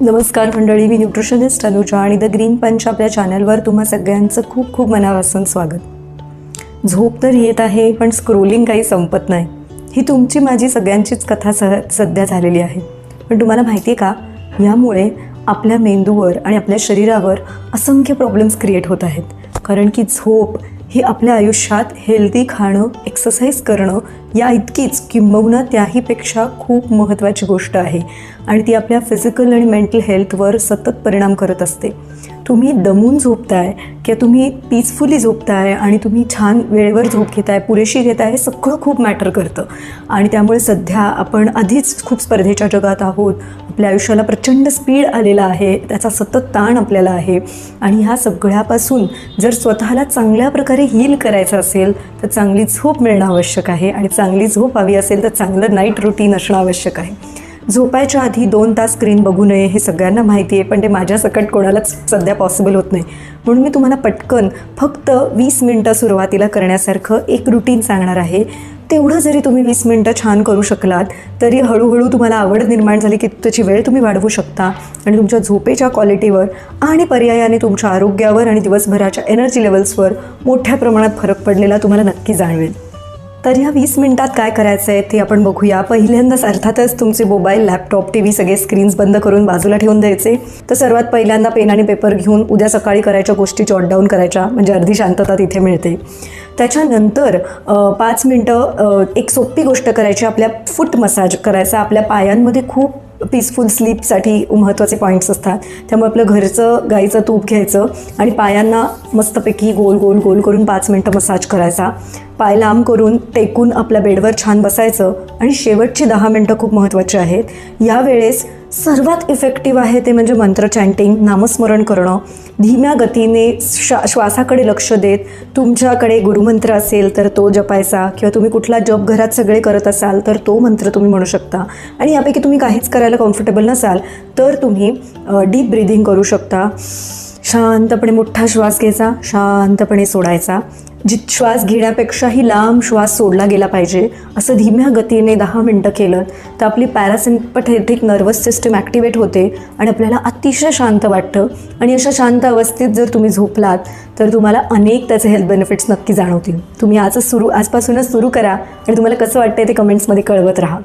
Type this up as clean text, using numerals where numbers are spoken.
नमस्कार मंडळी, मी न्यूट्रिशनिस्ट अनुजा आणि द ग्रीन पंच आपल्या चॅनलवर तुम्हा सगळ्यांचं खूप खूप मनापासून स्वागत. झोप तर येत आहे पण स्क्रोलिंग काही संपत नाही. ही तुमची माझी सगळ्यांचीच कथा सध्या झालेली आहे. पण तुम्हाला माहिती आहे का, यामुळे आपल्या मेंदूवर आणि आपल्या शरीरावर असंख्य प्रॉब्लेम्स क्रिएट होत आहेत. कारण की झोप ही आपल्या आयुष्यात हेल्दी खाणं, एक्सरसाइज करणं या इतकीच किंबहुना त्याहीपेक्षा खूप महत्त्वाची गोष्ट आहे आणि ती आपल्या फिजिकल आणि मेंटल हेल्थवर सतत परिणाम करत असते. तुम्ही दमून झोपताय किंवा तुम्ही पीसफुली झोपताय आणि तुम्ही छान वेळेवर झोप घेताय, पुरेशी घेताय, हे सगळं खूप मॅटर करतं. आणि त्यामुळे सध्या आपण आधीच खूप स्पर्धेच्या जगात आहोत. आपल्या आयुष्याला प्रचंड स्पीड आलेला आहे, त्याचा सतत ताण आपल्याला आहे. आणि ह्या सगळ्यापासून जर स्वतःला चांगल्या प्रकारे हील करायचं असेल तर चांगली झोप मिळणं आवश्यक आहे. आणि चांगली झोप हवी असेल तर चांगलं नाईट रुटीन असणं आवश्यक आहे. झोपायच्या आधी 2 तास स्क्रीन बघू नये हे सगळ्यांना माहिती आहे, पण ते माझ्यासकट कोणालाच सध्या पॉसिबल होत नाही. म्हणून मी तुम्हाला पटकन फक्त 20 मिनटं सुरुवातीला करण्यासारखं एक रुटीन सांगणार आहे. तेवढं जरी तुम्ही 20 मिनटं छान करू शकलात तरी हळूहळू तुम्हाला आवड निर्माण झाली की त्याची वेळ तुम्ही वाढवू शकता आणि तुमच्या झोपेच्या क्वालिटीवर आणि पर्यायाने तुमच्या आरोग्यावर आणि दिवसभराच्या एनर्जी लेवल्सवर मोठ्या प्रमाणात फरक पडलेला तुम्हाला नक्की जाणवेल. तर ह्या 20 मिनटात काय करायचं आहे ते आपण बघूया. पहिल्यांदाच अर्थातच तुमचे मोबाईल, लॅपटॉप, टी व्ही सगळे स्क्रीन्स बंद करून बाजूला ठेवून द्यायचे. तर सर्वात पहिल्यांदा पेन आणि पेपर घेऊन उद्या सकाळी करायच्या गोष्टी जॉट डाऊन करायच्या, म्हणजे अर्धी शांतता तिथे मिळते. त्याच्यानंतर 5 मिनटं एक सोपी गोष्ट करायची, आपल्या फूट मसाज करायचा. आपल्या पायांमध्ये खूप पीसफुल स्लीपसाठी महत्त्वाचे पॉईंट्स असतात. त्यामुळे आपलं घरचं गाईचं तूप घ्यायचं आणि पायांना मस्तपैकी गोल गोल गोल करून 5 मिनटं मसाज करायचा. पाय लांब करून टेकून आपल्या बेडवर छान बसायचं. आणि शेवटची 10 मिनटं खूप महत्त्वाची आहेत. यावेळेस सर्वात इफेक्टिव्ह आहे ते म्हणजे मंत्र चॅन्टिंग, नामस्मरण करणं. धीम्या गतीने श्वासाकडे लक्ष देत तुमच्याकडे गुरुमंत्र असेल तर तो जपायचा, किंवा तुम्ही कुठला जप घरात सगळे करत असाल तर तो मंत्र तुम्ही म्हणू शकता. आणि यापैकी तुम्ही काहीच करायला कम्फर्टेबल नसाल तर तुम्ही डीप ब्रीदिंग करू शकता. शांतपणे मोठा श्वास घ्यायचा, शांतपणे सोडायचा. श्वास घेण्यापेक्षाही लांब श्वास सोडला गेला पाहिजे. असं धीम्या गतीने 10 मिनटं केलं तर आपली पॅरासिम्पथेटिक नर्वस सिस्टम ॲक्टिवेट होते आणि आपल्याला अतिशय शांत वाटतं. आणि अशा शांत अवस्थेत जर तुम्ही झोपलात तर तुम्हाला अनेक त्याचे हेल्थ बेनिफिट्स नक्की जाणवतील. तुम्ही आजपासूनच सुरू करा आणि तुम्हाला कसं वाटतंय ते कमेंट्समध्ये कळवत राहा.